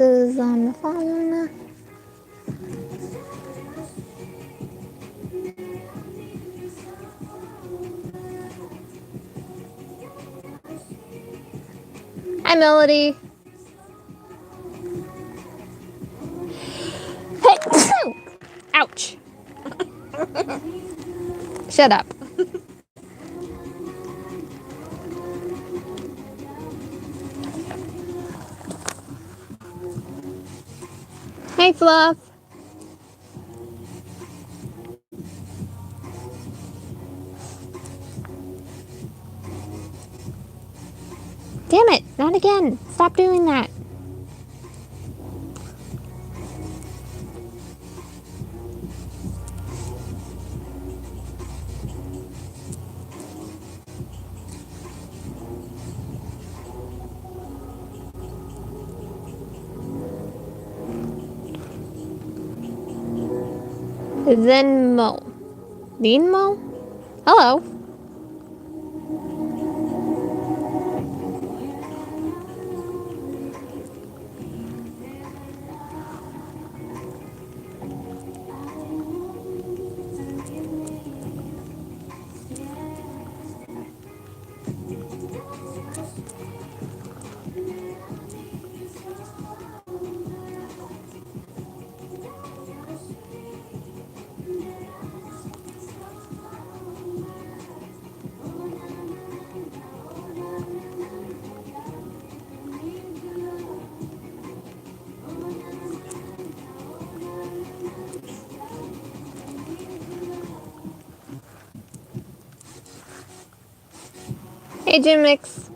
Is on the phone. Hi, Melody. Ouch. Shut up. Hey, Fluff. Damn it, not again. Stop doing that. Zenmo. Ninmo? Hello. Hey, Jim Mix.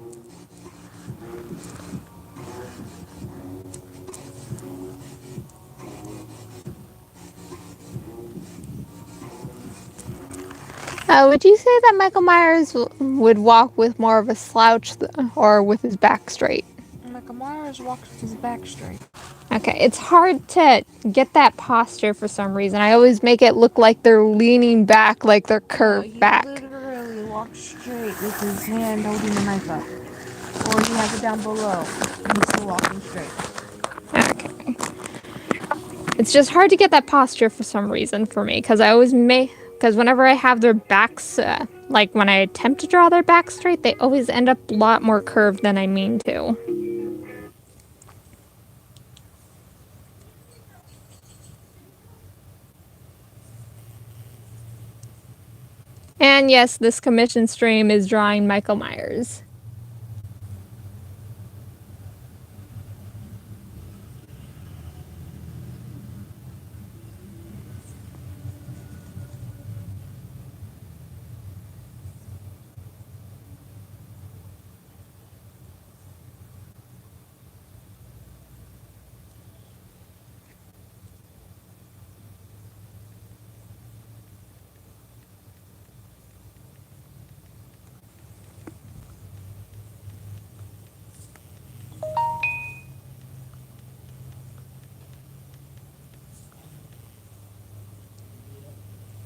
Would you say that Michael Myers would walk with more of a slouch or with his back straight? Michael Myers walks with his back straight. Okay, it's hard to get that posture for some reason. I always make it look like they're leaning back, like they're curved back. He literally walks straight with his hand holding the knife up. Or he has it down below. And he's still walking straight. Okay. It's just hard to get that posture for some reason for me, because whenever I have their backs, like when I attempt to draw their back straight, they always end up a lot more curved than I mean to. And yes, this commission stream is drawing Michael Myers.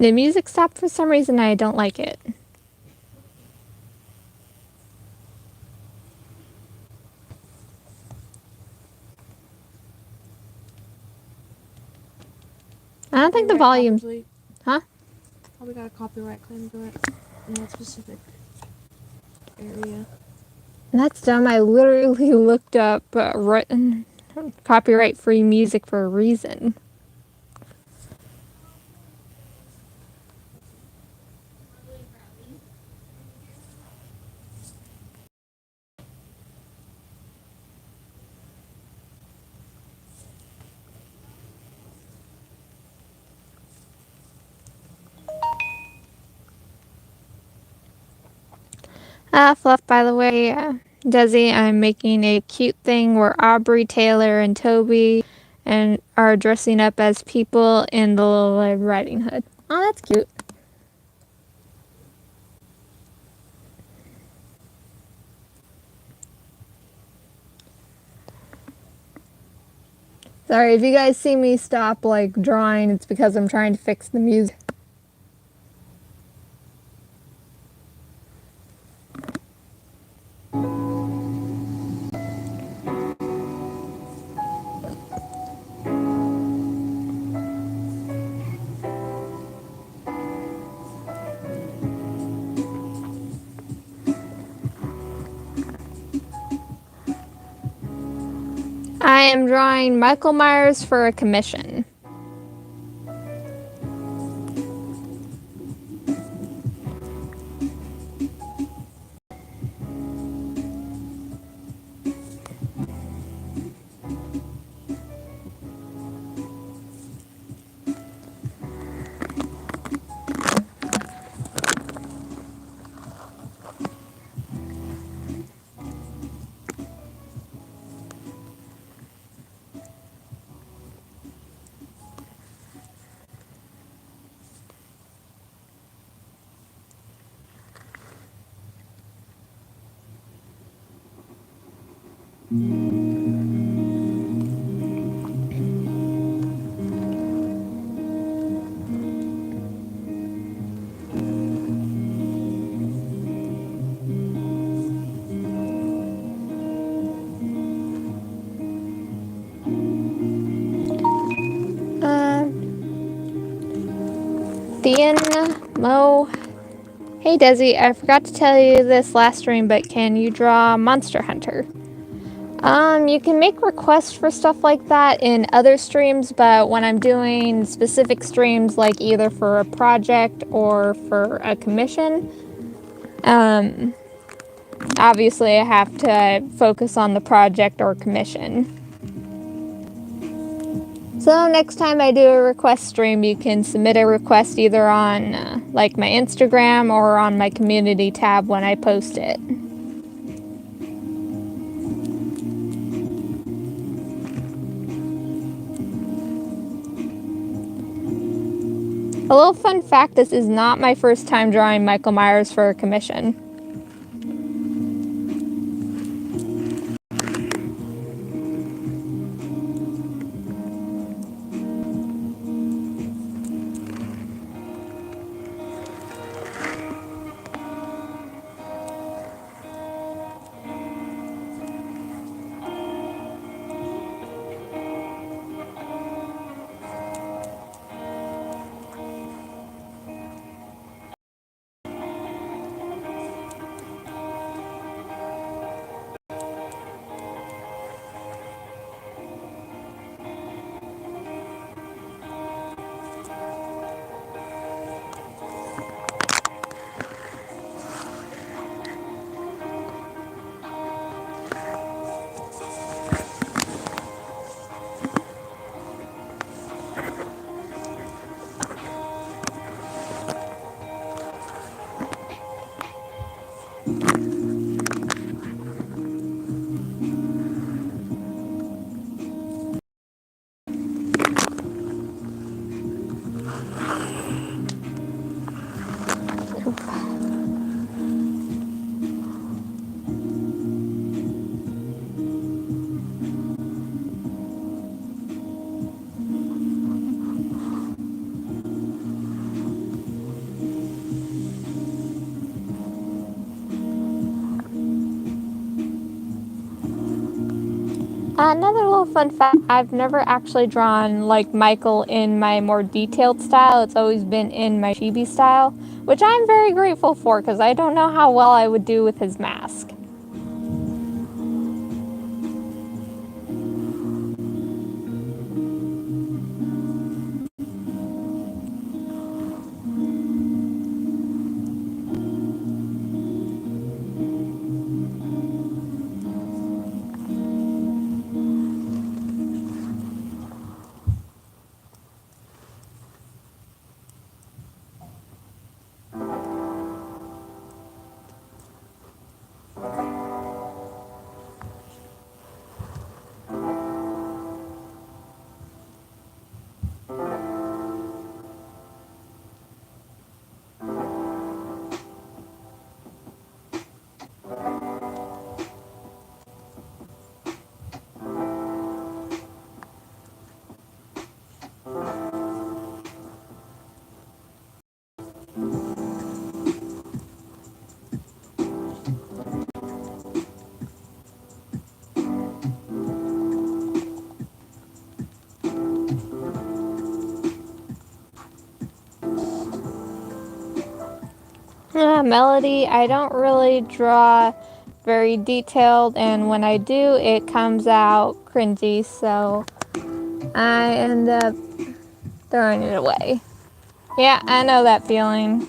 The music stopped for some reason. I don't like it. I don't think the volume. Huh? Probably got a copyright claim to it in that specific area. That's dumb. I literally looked up copyright-free music for a reason. Fluff, by the way, Desi, I'm making a cute thing where Aubrey, Taylor, and Toby are dressing up as people in the Little Red Riding Hood. Oh, that's cute. Sorry, if you guys see me stop, like, drawing, it's because I'm trying to fix the music. I am drawing Michael Myers for a commission. Mo. Hey Desi, I forgot to tell you this last stream, but can you draw Monster Hunter? You can make requests for stuff like that in other streams, but when I'm doing specific streams, like either for a project or for a commission, obviously I have to focus on the project or commission. So next time I do a request stream, you can submit a request either on like my Instagram or on my community tab when I post it. A little fun fact, this is not my first time drawing Michael Myers for a commission. Another little fun fact, I've never actually drawn like Michael in my more detailed style. It's always been in my chibi style, which I'm very grateful for because I don't know how well I would do with his mask. Melody, I don't really draw very detailed, and when I do, it comes out cringy, so I end up throwing it away. Yeah, I know that feeling.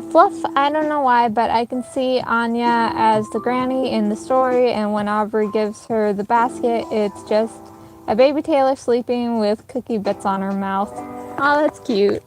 Fluff, I don't know why, but I can see Anya as the granny in the story, and when Aubrey gives her the basket, it's just a baby Taylor sleeping with cookie bits on her mouth. Oh, that's cute.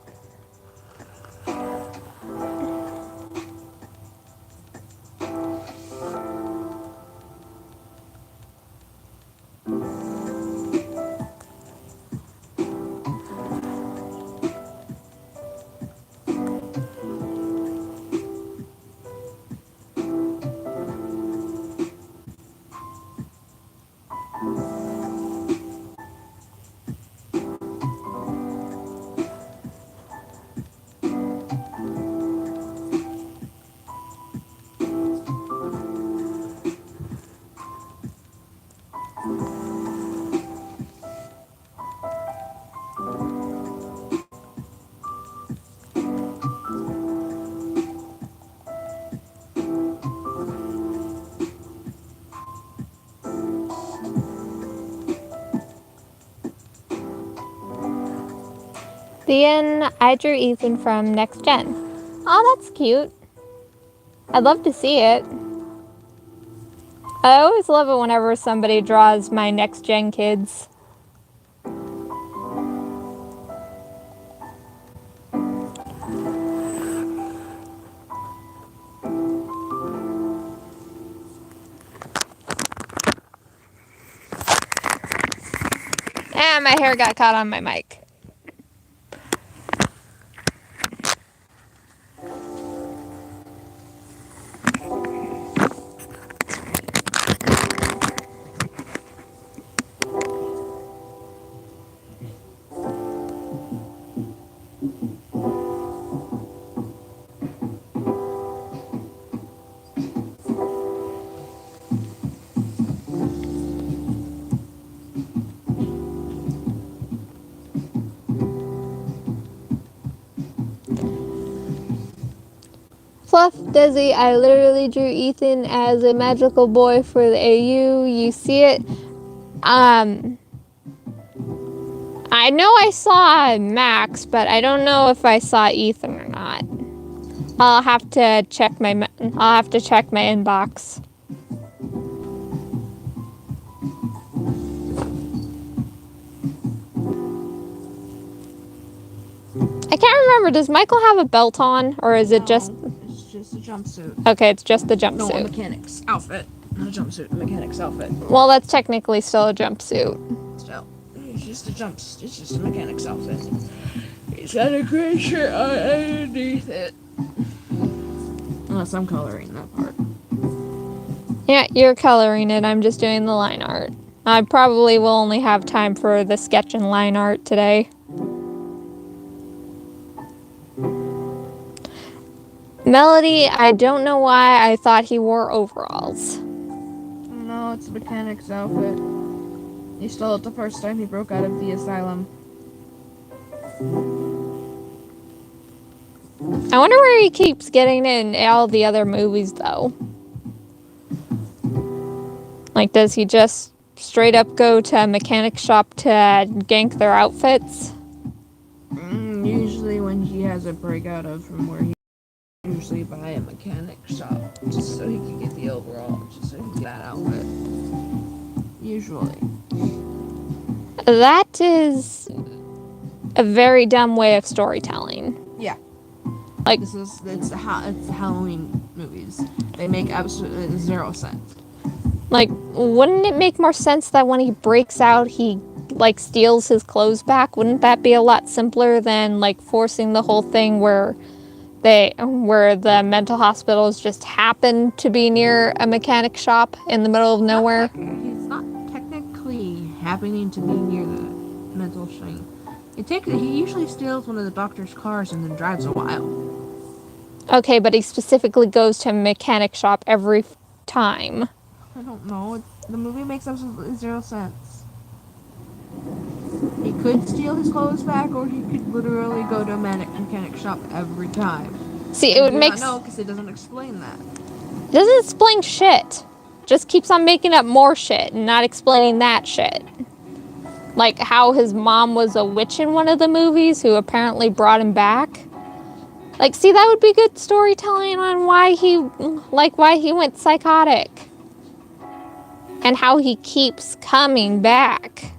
The end, I drew Ethan from Next Gen. Oh, that's cute. I'd love to see it. I always love it whenever somebody draws my Next Gen kids. And my hair got caught on my mic. Fluff, Desi, I literally drew Ethan as a magical boy for the AU. You see it. I know I saw Max, but I don't know if I saw Ethan or not. I'll have to check my inbox. I can't remember. Does Michael have a belt on, or is it just? It's just a jumpsuit. Okay, it's just the jumpsuit. No, a mechanic's outfit. Not a jumpsuit, a mechanic's outfit. Well, that's technically still a jumpsuit. Still, it's just it's just a mechanic's outfit. He's got a gray shirt underneath it. Unless I'm coloring that part. Yeah, you're coloring it. I'm just doing the line art. I probably will only have time for the sketch and line art today. Melody, I don't know why I thought he wore overalls. No, it's a mechanic's outfit. He stole it the first time he broke out of the asylum. I wonder where he keeps getting in all the other movies, though. Like, does he just straight up go to a mechanic shop to gank their outfits? Usually when he has a breakout of from where he usually buy a mechanic shop just so he can get the overall, just so he can get that outfit. Usually. That is a very dumb way of storytelling. Yeah. Like, it's the Halloween movies. They make absolutely zero sense. Like, wouldn't it make more sense that when he breaks out, he, like, steals his clothes back? Wouldn't that be a lot simpler than, like, forcing the whole thing where the mental hospitals just happen to be near a mechanic shop in the middle of nowhere? He's not technically happening to be near the mental thing. He usually steals one of the doctor's cars and then drives a while. Okay, but he specifically goes to a mechanic shop every time. I don't know. The movie makes absolutely zero sense. He could steal his clothes back, or he could literally go to a mechanic shop every time. See, it would make... No, because it doesn't explain that. It doesn't explain shit. Just keeps on making up more shit and not explaining that shit. Like how his mom was a witch in one of the movies who apparently brought him back. Like, see, that would be good storytelling on why he went psychotic. And how he keeps coming back.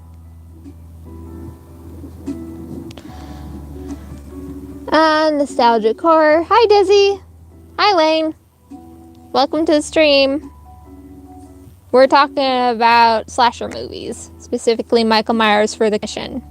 Nostalgic horror. Hi, Dizzy. Hi, Lane. Welcome to the stream. We're talking about slasher movies, specifically Michael Myers for the Mission.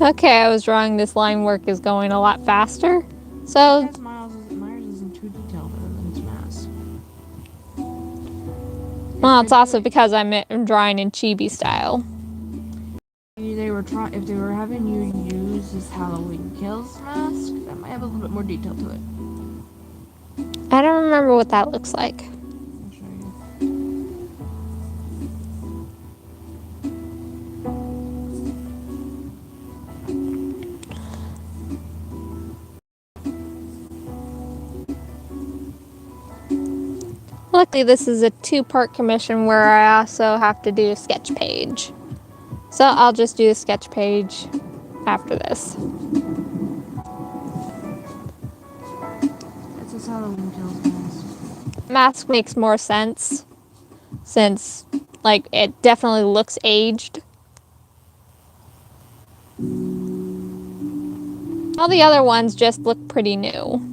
Okay, I was wrong. This line work is going a lot faster. So Myers isn't too detailed in his mask. Well, it's also because I'm drawing in chibi style. If they were having you use this Halloween Kills mask, that might have a little bit more detail to it. I don't remember what that looks like. I'll show you. Luckily, this is a two-part commission where I also have to do a sketch page. So I'll just do the sketch page after this. It's a Halloween Kills mask. Mask makes more sense since, like, it definitely looks aged. All the other ones just look pretty new.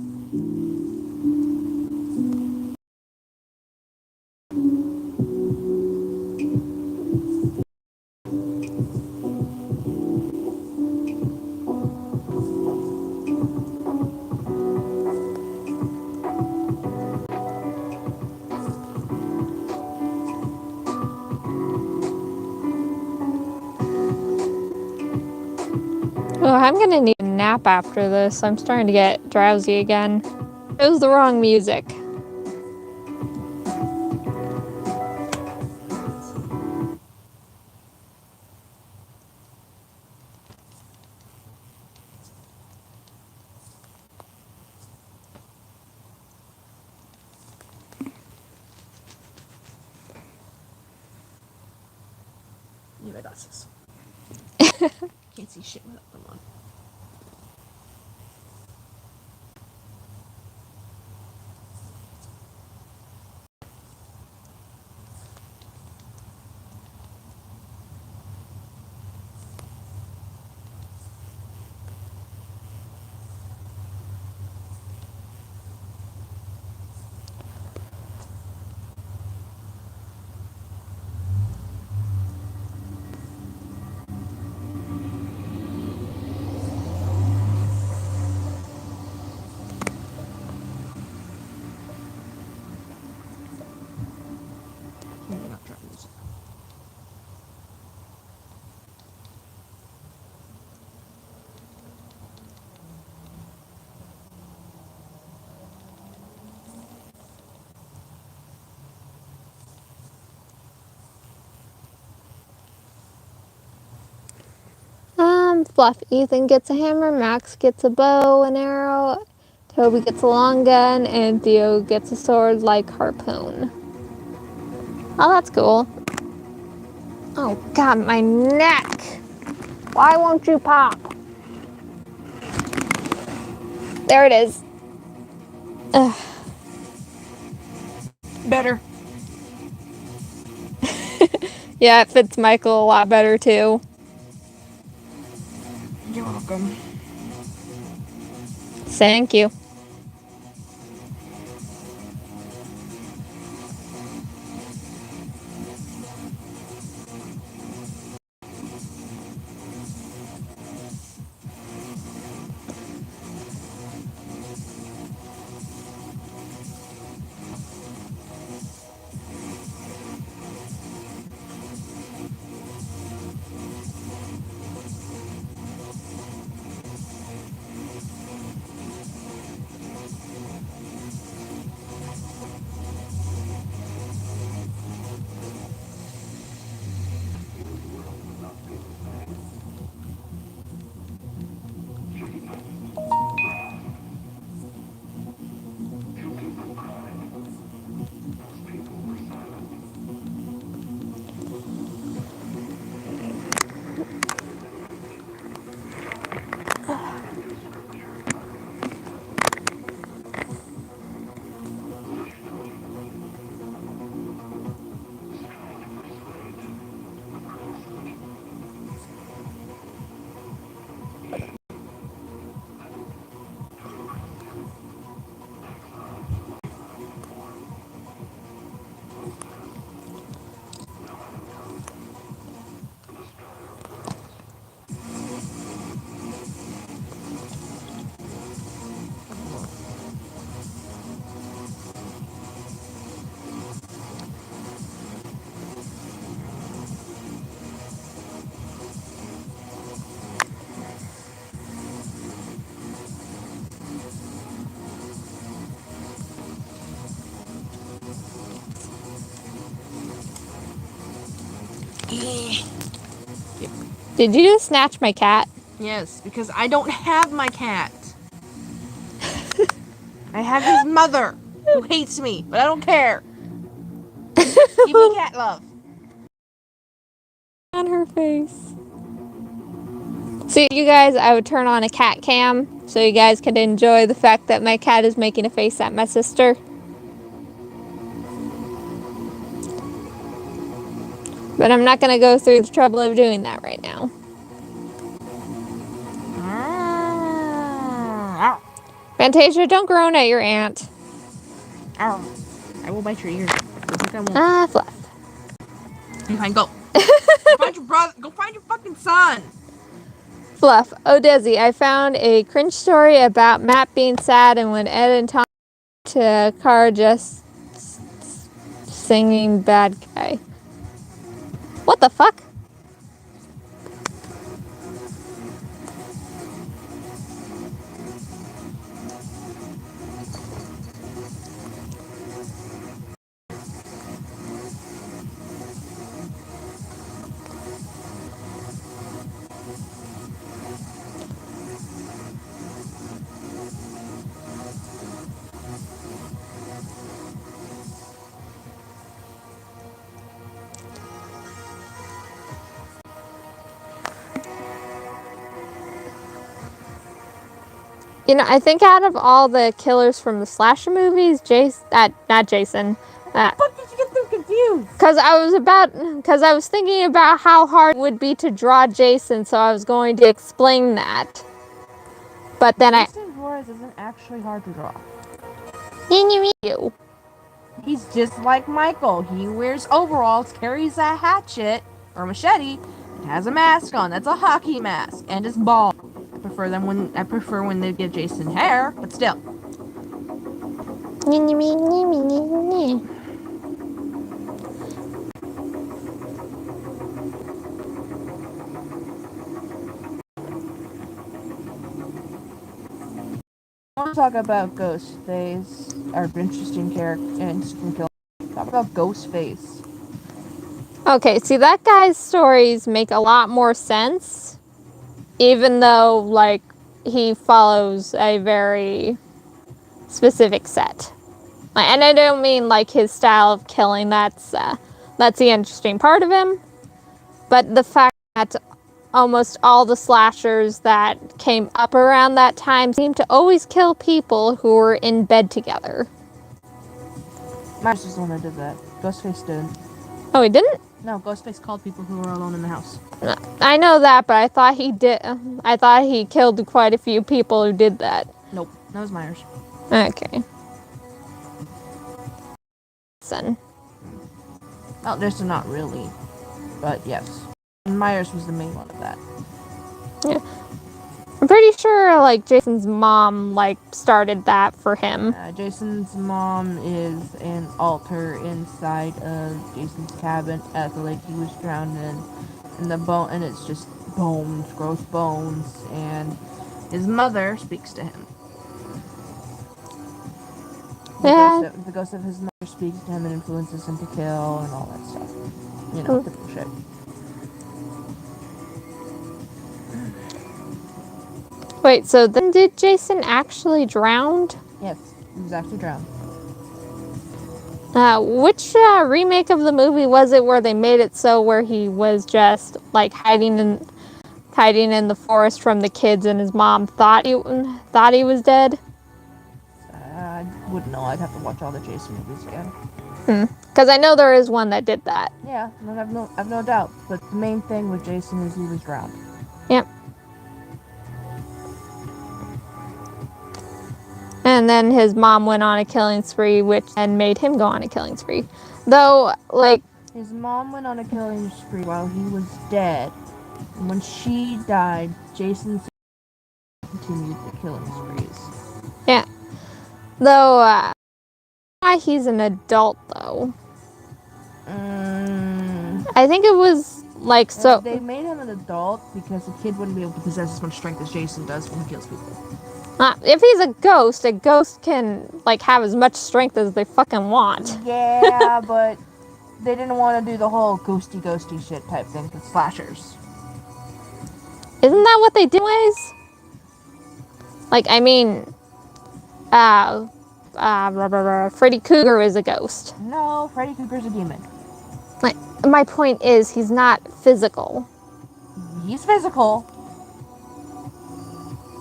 Oh, I'm gonna need a nap after this. I'm starting to get drowsy again. It was the wrong music. Need my glasses. Can't see shit without them on. Fluff. Ethan gets a hammer, Max gets a bow and arrow, Toby gets a long gun, and Theo gets a sword like Harpoon. Oh, that's cool. Oh god, my neck! Why won't you pop? There it is. Ugh. Better. Yeah, it fits Michael a lot better too. You're welcome. Thank you. Did you just snatch my cat? Yes, because I don't have my cat. I have his mother, who hates me, but I don't care. Give me cat love. On her face. So you guys, I would turn on a cat cam so you guys could enjoy the fact that my cat is making a face at my sister. But I'm not going to go through the trouble of doing that right now. Fantasia, don't groan at your aunt. I will bite your ear. Like I won't. Fluff. Okay, fine, go. Go find your brother. Go find your fucking son. Fluff. Oh, Desi, I found a cringe story about Matt being sad and when Ed and Tom to car just singing bad guy. What the fuck? You know, I think out of all the killers from the slasher movies, not Jason. What the fuck did you get them confused? Because I was thinking about how hard it would be to draw Jason, so I was going to explain that. But then Jason Voorhees isn't actually hard to draw. you. He's just like Michael. He wears overalls, carries a hatchet or machete, and has a mask on. That's a hockey mask, and is bald. I prefer when they give Jason hair, but still. I want to talk about Ghostface, our interesting character, and talk about Ghostface. Okay, see, that guy's stories make a lot more sense, even though, like, he follows a very specific set. And I don't mean, like, his style of killing, that's the interesting part of him, but the fact that almost all the slashers that came up around that time seemed to always kill people who were in bed together. Master's the one that did that. Ghostface didn't. Oh, he didn't? No, Ghostface called people who were alone in the house. I know that, but I thought he did. I thought he killed quite a few people who did that. Nope, that was Myers. Okay. Son. Well, there's not really, but yes. And Myers was the main one of that. Yeah. I'm pretty sure, like, Jason's mom, like, started that for him. Jason's mom is an altar inside of Jason's cabin at the lake he was drowned in. And the bone, and it's just bones, gross bones, and his mother speaks to him. The ghost of his mother speaks to him and influences him to kill and all that stuff. You know, typical shit. Wait, so then did Jason actually drown? Yes, he was actually drowned. Which remake of the movie was it where they made it so where he was just like hiding in the forest from the kids and his mom thought he was dead? I wouldn't know. I'd have to watch all the Jason movies again. Because I know there is one that did that. Yeah, I've no doubt. But the main thing with Jason is he was drowned. Yep. And then his mom went on a killing spree, which then made him go on a killing spree. Though, like... His mom went on a killing spree while he was dead. And when she died, Jason continued the killing sprees. Yeah. Though, why he's an adult, though. I think it was, like, so... They made him an adult because a kid wouldn't be able to possess as much strength as Jason does when he kills people. If he's a ghost can, like, have as much strength as they fucking want. Yeah, but they didn't want to do the whole ghosty shit type thing with slashers. Isn't that what they did anyways? Like, I mean, Freddy Krueger is a ghost. No, Freddy Krueger's a demon. Like, my point is, he's not physical. He's physical.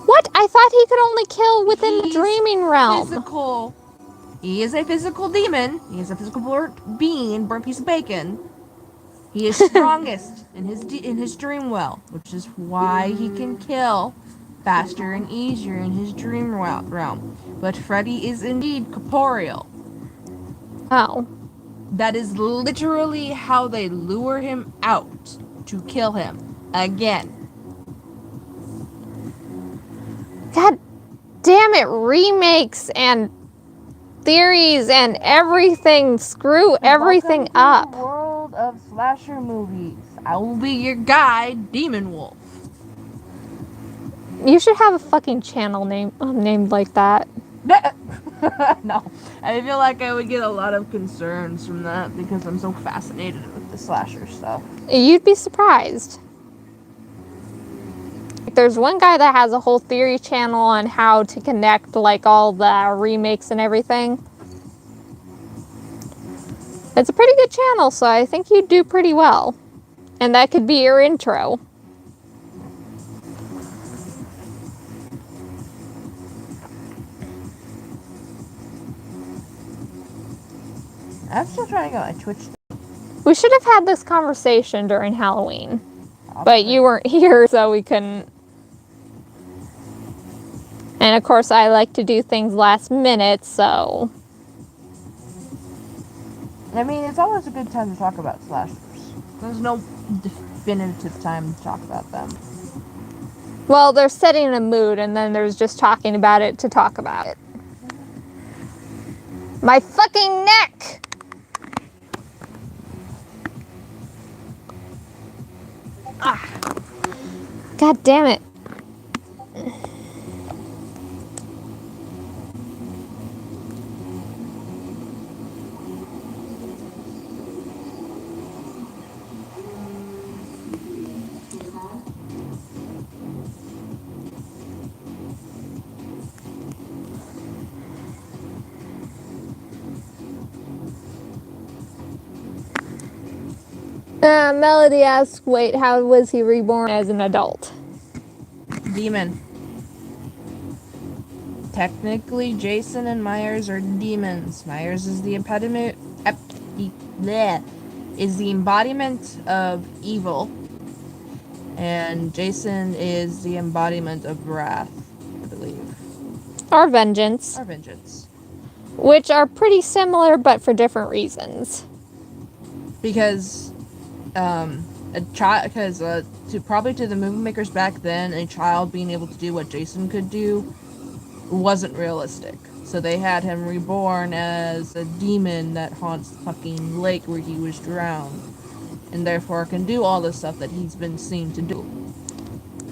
What? I thought he could only kill within the dreaming realm. Physical. He is a physical demon. He is a physical burnt piece of bacon. He is strongest in his dream well, which is why he can kill faster and easier in his dream realm. But Freddy is indeed corporeal. Oh. That is literally how they lure him out to kill him again. God damn it, remakes and theories and everything. Screw everything up. The world of slasher movies. I will be your guide, Demon Wolf. You should have a fucking channel named like that. No. I feel like I would get a lot of concerns from that because I'm so fascinated with the slasher stuff. You'd be surprised. There's one guy that has a whole theory channel on how to connect like all the remakes and everything. It's a pretty good channel, so I think you'd do pretty well. And that could be your intro. I'm still trying to get my Twitch. We should have had this conversation during Halloween. But you weren't here, so we couldn't. And of course, I like to do things last minute, so... I mean, it's always a good time to talk about slashers. There's no definitive time to talk about them. Well, there's setting a mood, and then there's just talking about it to talk about it. My fucking neck! Ah. God damn it. Melody asks, wait, how was he reborn as an adult? Demon. Technically, Jason and Myers are demons. Myers is the is the embodiment of evil, and Jason is the embodiment of wrath, I believe. Or vengeance. Or vengeance. Which are pretty similar, but for different reasons. Because, probably to the movie makers back then, a child being able to do what Jason could do wasn't realistic. So they had him reborn as a demon that haunts the fucking lake where he was drowned, and therefore can do all the stuff that he's been seen to do.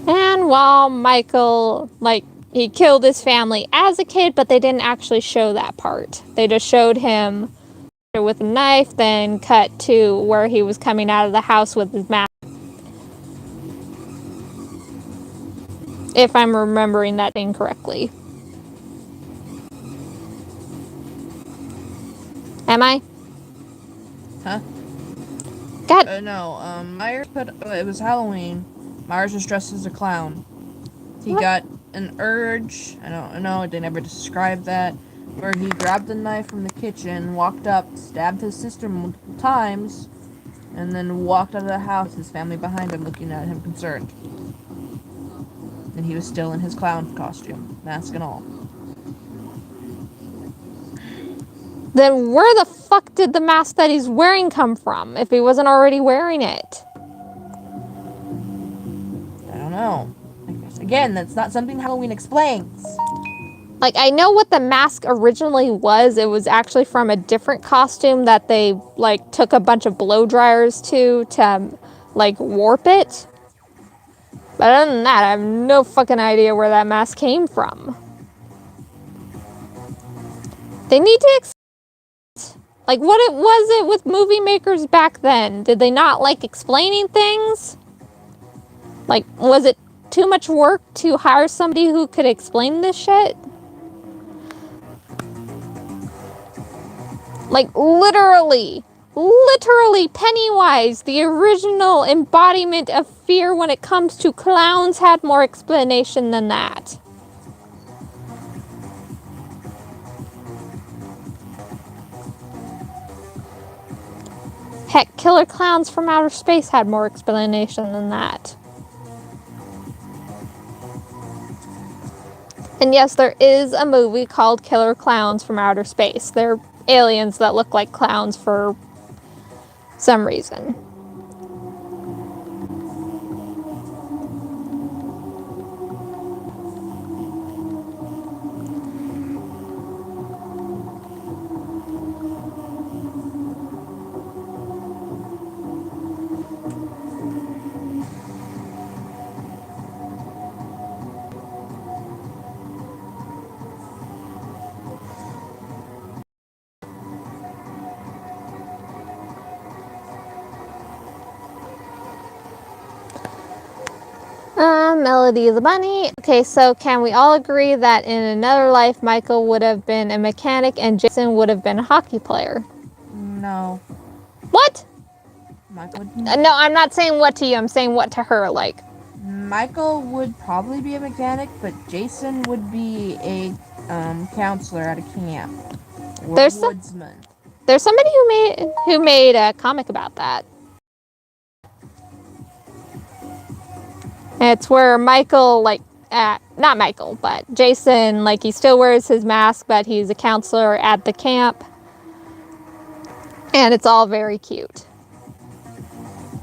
And while Michael, he killed his family as a kid, but they didn't actually show that part. They just showed him with a knife, then cut to where he was coming out of the house with his mask. If I'm remembering that incorrectly. Am I? Huh? God. No, Myers it was Halloween. Myers was dressed as a clown. He What? got an urge, I don't know, they never described that, where he grabbed a knife from the kitchen, walked up, stabbed his sister multiple times, and then walked out of the house, his family behind him looking at him concerned. And he was still in his clown costume, mask and all. Then where the fuck did the mask that he's wearing come from, if he wasn't already wearing it? I don't know. Again, that's not something Halloween explains. I know what the mask originally was. It was actually from a different costume that they, took a bunch of blow dryers to warp it. But other than that, I have no fucking idea where that mask came from. They need to what was it with movie makers back then? Did they not like explaining things? Was it too much work to hire somebody who could explain this shit? Literally Pennywise, the original embodiment of fear when it comes to clowns, had more explanation than that. Heck, Killer Clowns from Outer Space had more explanation than that. And yes, there is a movie called Killer Clowns from Outer Space. They're aliens that look like clowns for some reason. Melody the Bunny. Okay, so can we all agree that in another life, Michael would have been a mechanic and Jason would have been a hockey player? No. What? Michael would... No, I'm not saying what to you. I'm saying what to her, Michael would probably be a mechanic, but Jason would be a counselor at a camp. Or a woodsman. There's somebody who made a comic about that. It's where Michael, not Michael, but Jason, he still wears his mask, but he's a counselor at the camp. And it's all very cute.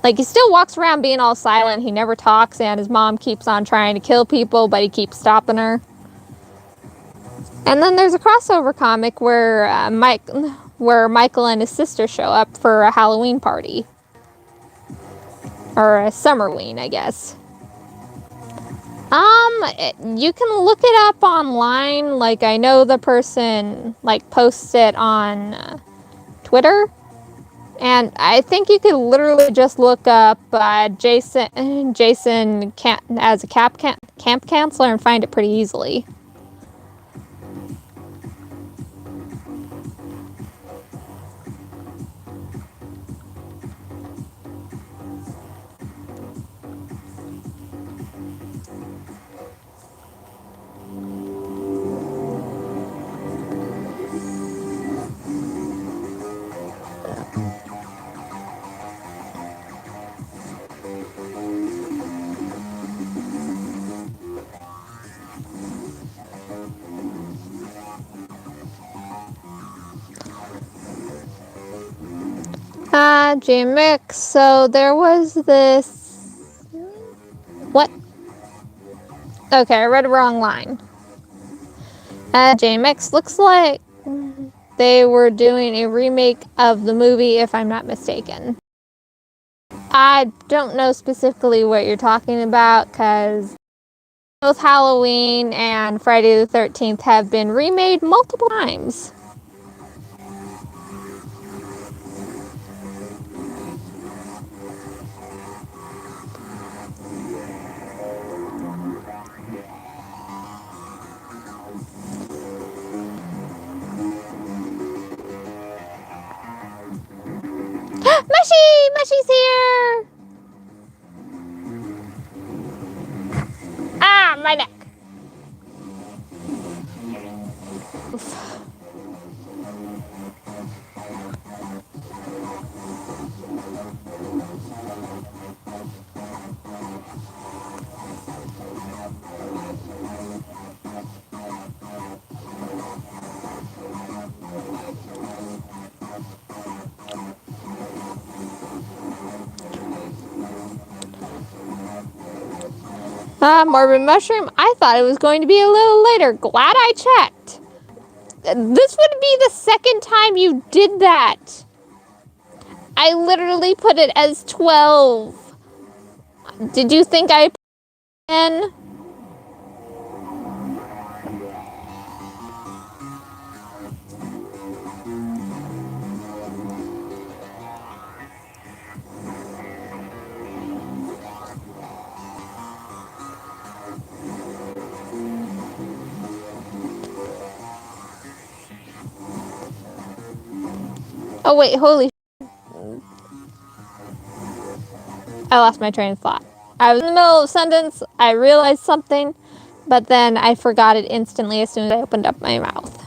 He still walks around being all silent. He never talks, and his mom keeps on trying to kill people, but he keeps stopping her. And then there's a crossover comic where Michael and his sister show up for a Halloween party. Or a Summerween, I guess. You can look it up online. I know the person, posts it on Twitter. And I think you could literally just look up Jason as a camp counselor and find it pretty easily. J-Mix, so there was this... What? Okay, I read a wrong line. J-Mix, looks like they were doing a remake of the movie, if I'm not mistaken. I don't know specifically what you're talking about, because both Halloween and Friday the 13th have been remade multiple times. Mushy's here! Ah, my neck. Oof. Morbid Mushroom, I thought it was going to be a little later. Glad I checked. This would be the second time you did that. I literally put it as 12. Did you think I put 10? Oh wait, holy I lost my train of thought. I was in the middle of a sentence, I realized something, but then I forgot it instantly as soon as I opened up my mouth.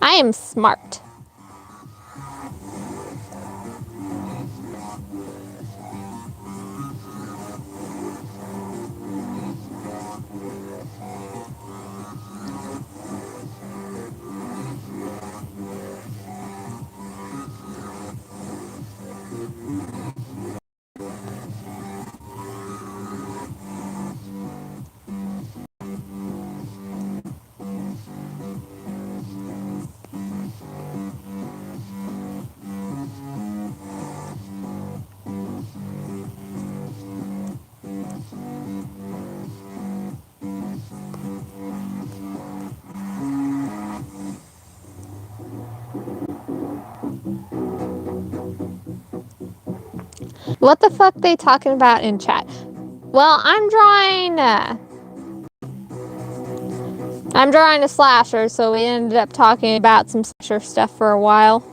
I am smart. What the fuck they talking about in chat? Well, I'm drawing a slasher, so we ended up talking about some slasher stuff for a while.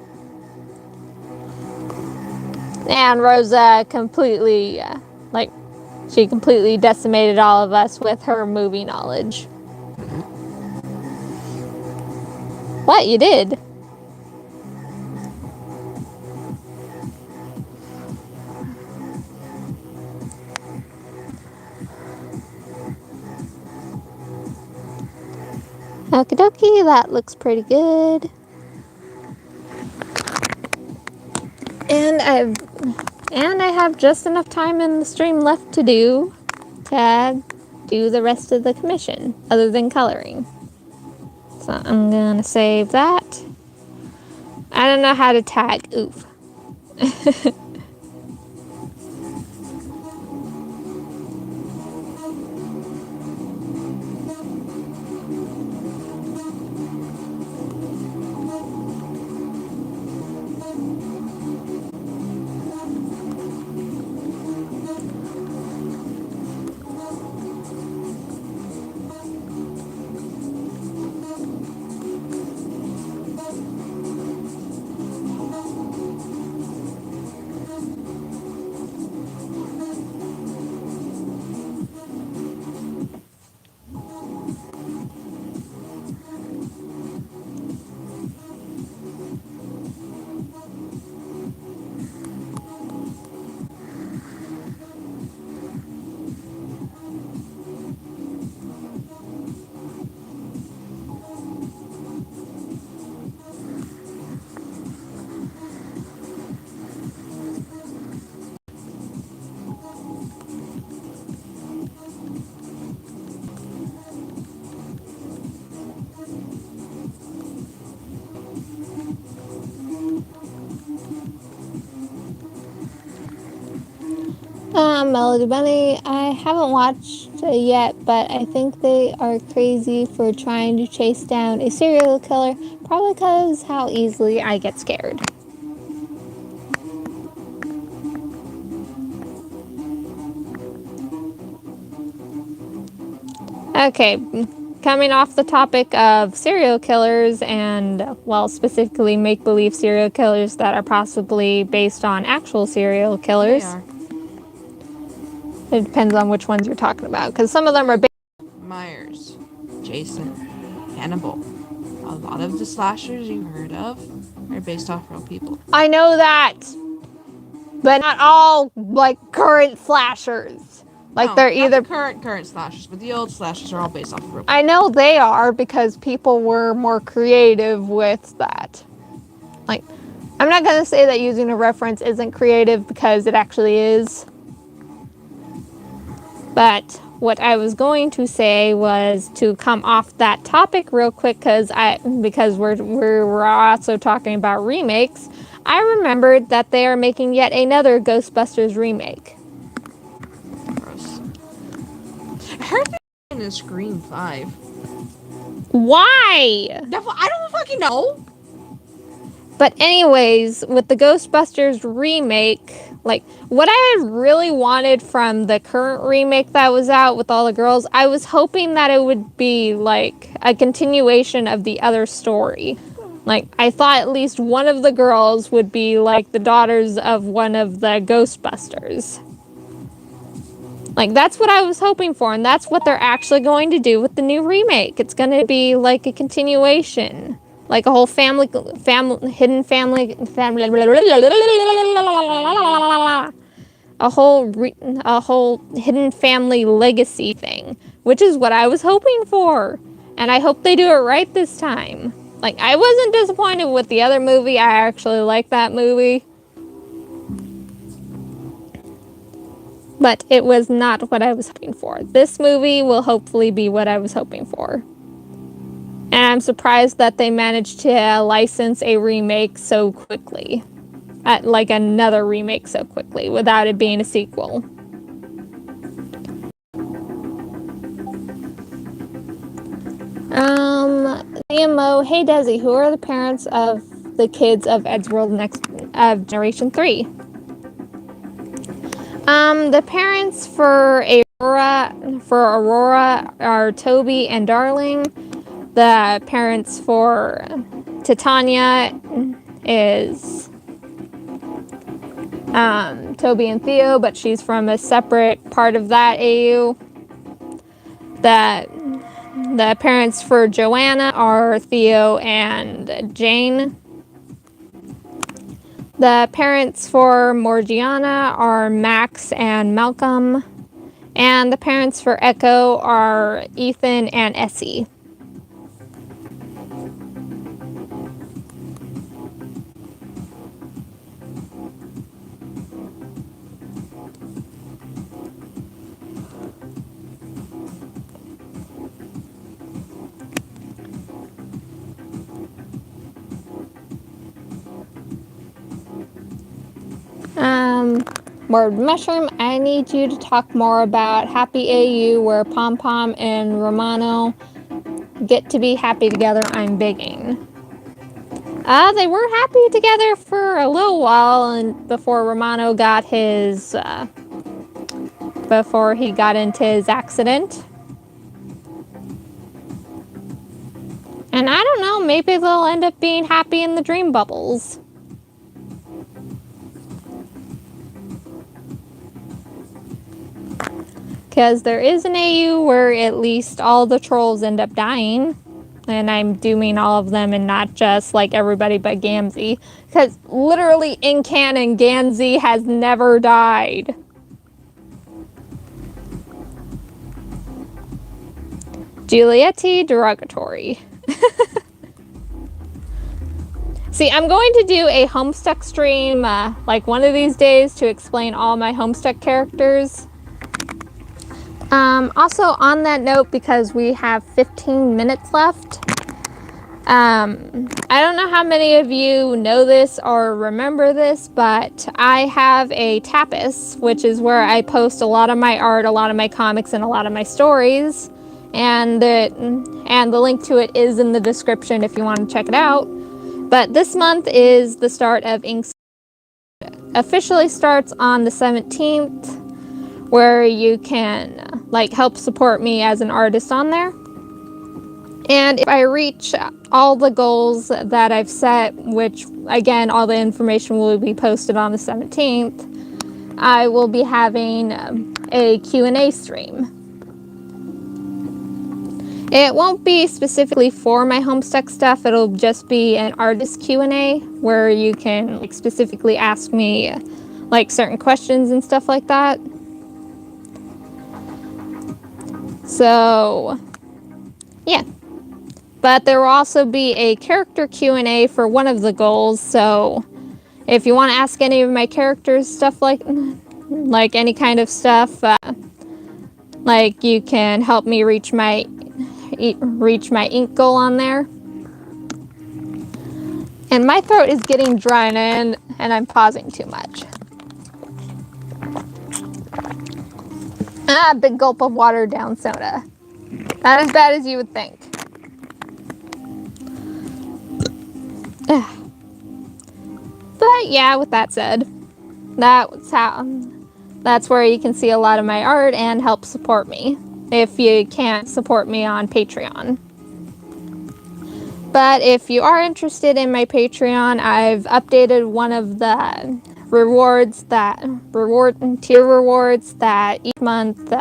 And Rosa completely, she completely decimated all of us with her movie knowledge. What, you did? Okie dokie, that looks pretty good. And I have just enough time in the stream left to do the rest of the commission, other than coloring. So I'm gonna save that. I don't know how to tag, oof. Melody Bunny. I haven't watched it yet, but I think they are crazy for trying to chase down a serial killer, probably because how easily I get scared. Okay, coming off the topic of serial killers and, well, specifically make-believe serial killers that are possibly based on actual serial killers. They are. It depends on which ones you're talking about, because some of them are Myers, Jason, Hannibal. A lot of the slashers you've heard of are based off real people. I know that, but not all, like, current slashers. Like, No, they're not either... the current slashers, but the old slashers are all based off of real people. I know they are, because people were more creative with that. Like, I'm not going to say that using a reference isn't creative, because it actually is. But what I was going to say was to come off that topic real quick, because we're also talking about remakes. I remembered that they are making yet another Ghostbusters remake. Gross. I heard they're in Scream 5. Why? I don't fucking know. But anyways, with the Ghostbusters remake, like, what I had really wanted from the current remake that was out with all the girls, I was hoping that it would be, like, a continuation of the other story. Like, I thought at least one of the girls would be, like, the daughters of one of the Ghostbusters. Like, that's what I was hoping for, and that's what they're actually going to do with the new remake. It's going to be, like, a continuation. Like a whole hidden family, a whole hidden family legacy thing, which is what I was hoping for. And I hope they do it right this time. Like, I wasn't disappointed with the other movie. I actually like that movie. But it was not what I was hoping for. This movie will hopefully be what I was hoping for. And I'm surprised that they managed to license a remake so quickly. Like another remake so quickly, without it being a sequel. CMO, hey Desi, who are the parents of the kids of Ed's World of Generation 3? The parents for Aurora are Toby and Darling. The parents for Titania is Toby and Theo, but she's from a separate part of that AU. The parents for Joanna are Theo and Jane. The parents for Morgiana are Max and Malcolm. And the parents for Echo are Ethan and Essie. Word Mushroom, I need you to talk more about Happy AU, where Pom Pom and Romano get to be happy together. I'm begging. They were happy together for a little while, and before Romano got his, before he got into his accident. And I don't know, maybe they'll end up being happy in the dream bubbles. Because there is an AU where at least all the trolls end up dying. And I do mean all of them and not just like everybody but Gamzee. Because literally in canon, Gamzee has never died. Giulietti derogatory. See, I'm going to do a Homestuck stream like one of these days to explain all my Homestuck characters. Also, on that note, because we have 15 minutes left, I don't know how many of you know this or remember this, but I have a Tapas, which is where I post a lot of my art, a lot of my comics, and a lot of my stories. And the link to it is in the description if you want to check it out. But this month is the start of Ink's. Officially starts on the 17th, where you can like help support me as an artist on there. And if I reach all the goals that I've set, which again, all the information will be posted on the 17th, I will be having a Q&A stream. It won't be specifically for my Homestuck stuff, it'll just be an artist Q&A where you can like, specifically ask me like certain questions and stuff like that. So, yeah. But there will also be a character Q&A for one of the goals, so if you want to ask any of my characters stuff like any kind of stuff, like you can help me reach my ink goal on there. And my throat is getting dry and I'm pausing too much. Big gulp of watered down soda. Not as bad as you would think. But yeah, with that said, that's where you can see a lot of my art and help support me if you can't support me on Patreon. But if you are interested in my Patreon, I've updated one of the tier rewards that each month,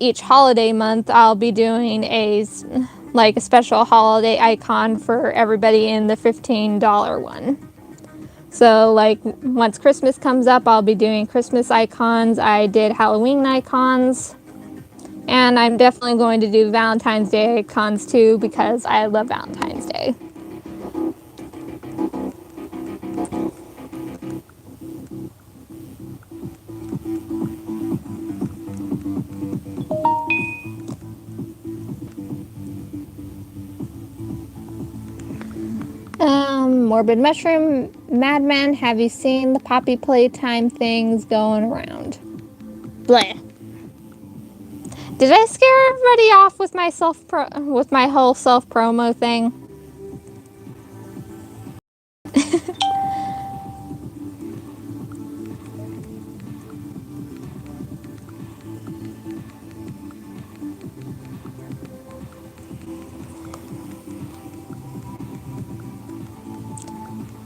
each holiday month, I'll be doing a special holiday icon for everybody in the $15 one. So like once Christmas comes up, I'll be doing Christmas icons. I did Halloween icons. And I'm definitely going to do Valentine's Day icons too because I love Valentine's Day. Morbid Mushroom Madman, have you seen the Poppy Playtime things going around? Bleh. Did I scare everybody off with my whole self-promo thing?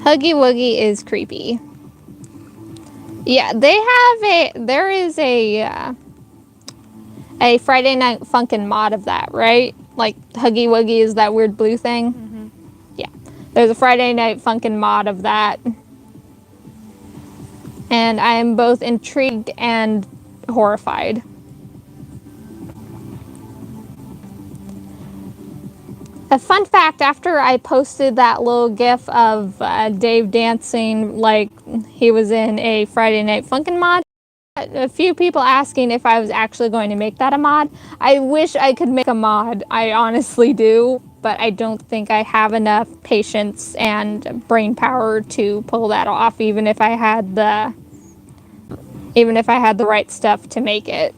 Huggy Wuggy is creepy. Yeah, there is a Friday Night Funkin' mod of that, right? Like Huggy Wuggy is that weird blue thing. Mm-hmm. Yeah, there's a Friday Night Funkin' mod of that, and I am both intrigued and horrified. A fun fact, after I posted that little gif of Dave dancing like he was in a Friday Night Funkin' mod, a few people asking if I was actually going to make that a mod. I wish I could make a mod, I honestly do, but I don't think I have enough patience and brain power to pull that off, even if I had the right stuff to make it.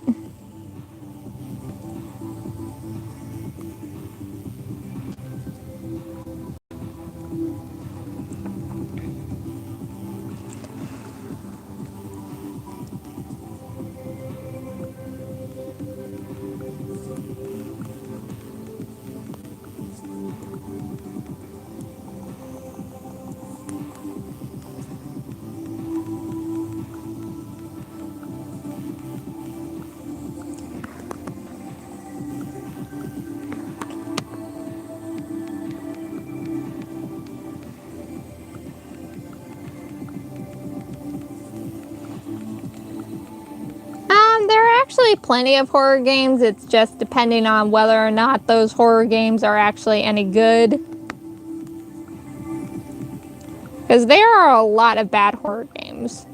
There are actually plenty of horror games. It's just depending on whether or not those horror games are actually any good. Because there are a lot of bad horror games.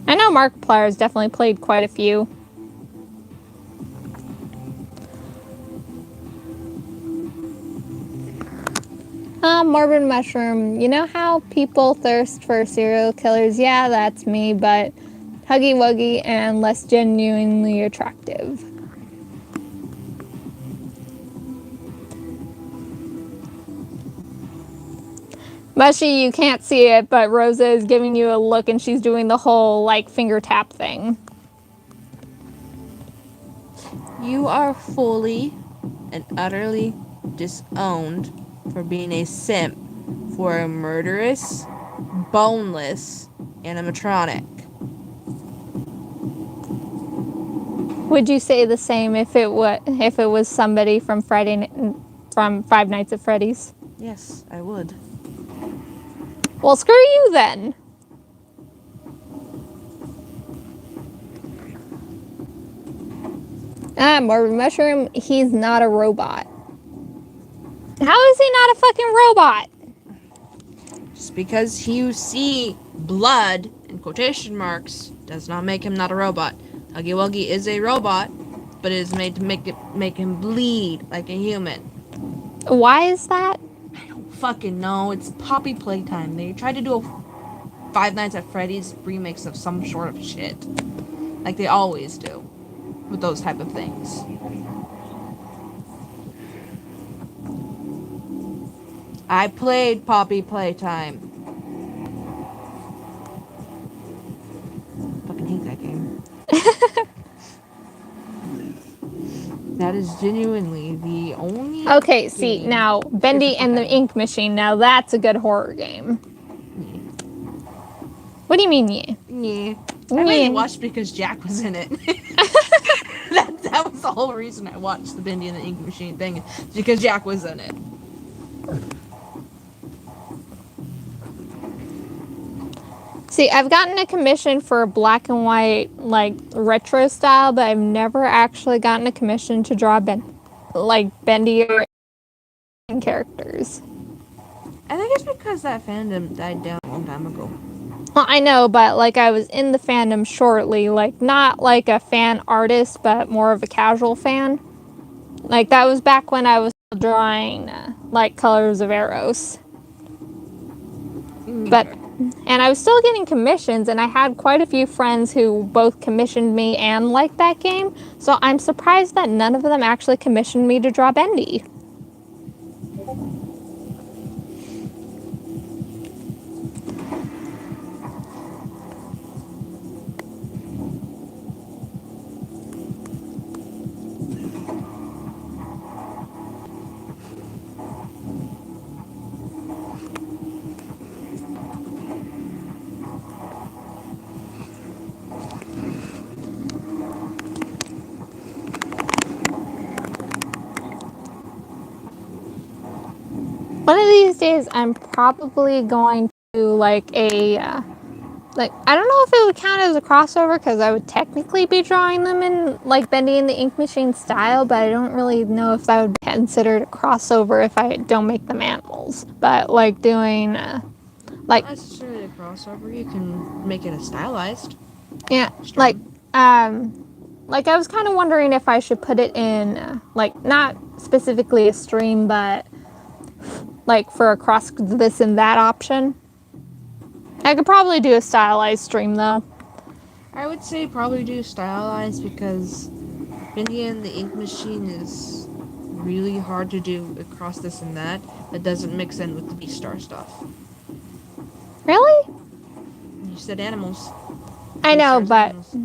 I know Markiplier's definitely played quite a few. Morbid Mushroom. You know how people thirst for serial killers? Yeah, that's me, but huggy wuggy and less genuinely attractive. Mushy, you can't see it, but Rosa is giving you a look and she's doing the whole, like, finger tap thing. You are fully and utterly disowned for being a simp for a murderous, boneless animatronic. Would you say the same if it was somebody from Five Nights at Freddy's? Yes, I would. Well, screw you then. Morbid Mushroom, he's not a robot. How is he not a fucking robot? Just because you see blood in quotation marks does not make him not a robot. Huggy Wuggy is a robot, but it is made to make him bleed like a human. Why is that? I don't fucking know. It's Poppy Playtime. They tried to do a Five Nights at Freddy's remix of some sort of shit, like they always do with those type of things. I played Poppy Playtime. Fucking hate that game. That is genuinely the only. Okay, see, now, Bendy and the Ink Machine, now that's a good horror game. Yeah. What do you mean, yeah? Yeah. I mainly watched because Jack was in it. that was the whole reason I watched the Bendy and the Ink Machine thing, because Jack was in it. See, I've gotten a commission for a black and white, like, retro style, but I've never actually gotten a commission to draw Bendy or characters. I think it's because that fandom died down a long time ago. Well, I know, but, like, I was in the fandom shortly, like, not like a fan artist, but more of a casual fan. Like, that was back when I was drawing, like, Colors of Eros. But, and I was still getting commissions, and I had quite a few friends who both commissioned me and liked that game, so I'm surprised that none of them actually commissioned me to draw Bendy. One of these days, I'm probably going to, like, I don't know if it would count as a crossover, because I would technically be drawing them in, like, Bendy and the Ink Machine style, but I don't really know if that would be considered a crossover if I don't make them animals. But, like, doing, like... Not necessarily a crossover, you can make it a stylized. Yeah, stream. like, I was kind of wondering if I should put it in, like, not specifically a stream, but... like, for a cross this and that option. I could probably do a stylized stream, though. I would say probably do stylized, because Bendy and the Ink Machine is really hard to do across this and that. That doesn't mix in with the Beastar stuff. Really? You said animals. I know, Beastar's but... animals.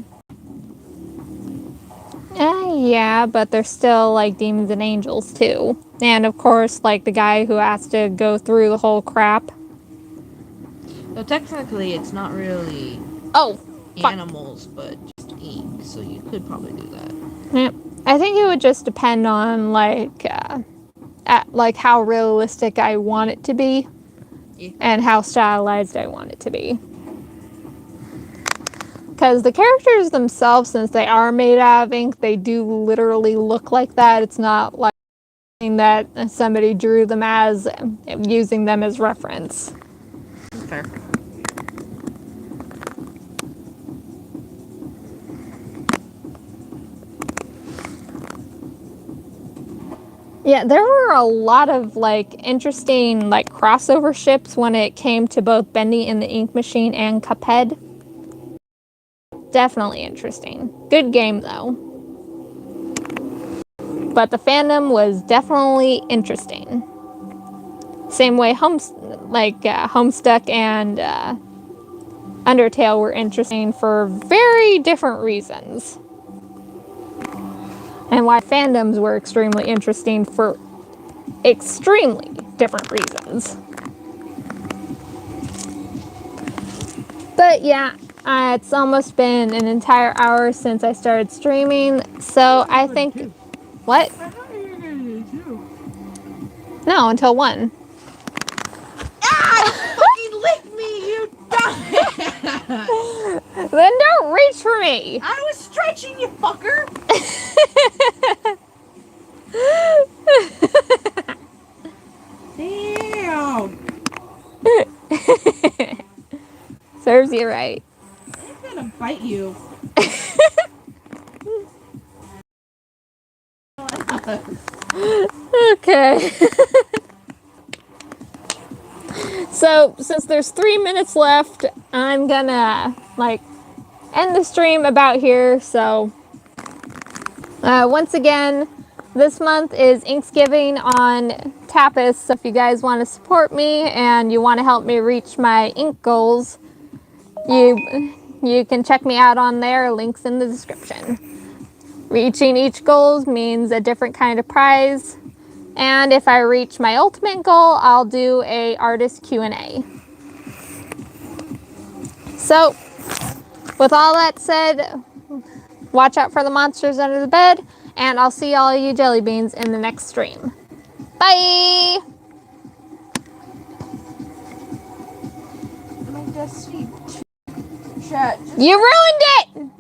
Yeah, but they're still, like, demons and angels, too. And, of course, like, the guy who has to go through the whole crap. So technically, it's not really animals, but just ink, so you could probably do that. Yeah. I think it would just depend on, like, how realistic I want it to be. Yeah. And how stylized I want it to be. Because the characters themselves, since they are made out of ink, they do literally look like that. It's not like that somebody drew them as, using them as reference. Fair. Yeah, there were a lot of like interesting like crossover ships when it came to both Bendy and the Ink Machine and Cuphead. Definitely interesting. Good game though. But the fandom was definitely interesting. Same way Homestuck and Undertale were interesting for very different reasons. And why fandoms were extremely interesting for extremely different reasons. But yeah, it's almost been an entire hour since I started streaming, so I think... What? I thought you were gonna do too. No, until 1. Ah! You fucking licked me, you dumbass! Then don't reach for me! I was stretching, you fucker! Damn! Serves you right. I'm gonna bite you. Okay. So, since there's 3 minutes left, I'm gonna, end the stream about here. So, once again, this month is Inksgiving on Tapas. So, if you guys want to support me and you want to help me reach my ink goals, you can check me out on there. Links in the description. Reaching each goal means a different kind of prize. And if I reach my ultimate goal, I'll do a artist Q&A. So, with all that said, watch out for the monsters under the bed, and I'll see all you jelly beans in the next stream. Bye! Chat. You ruined it!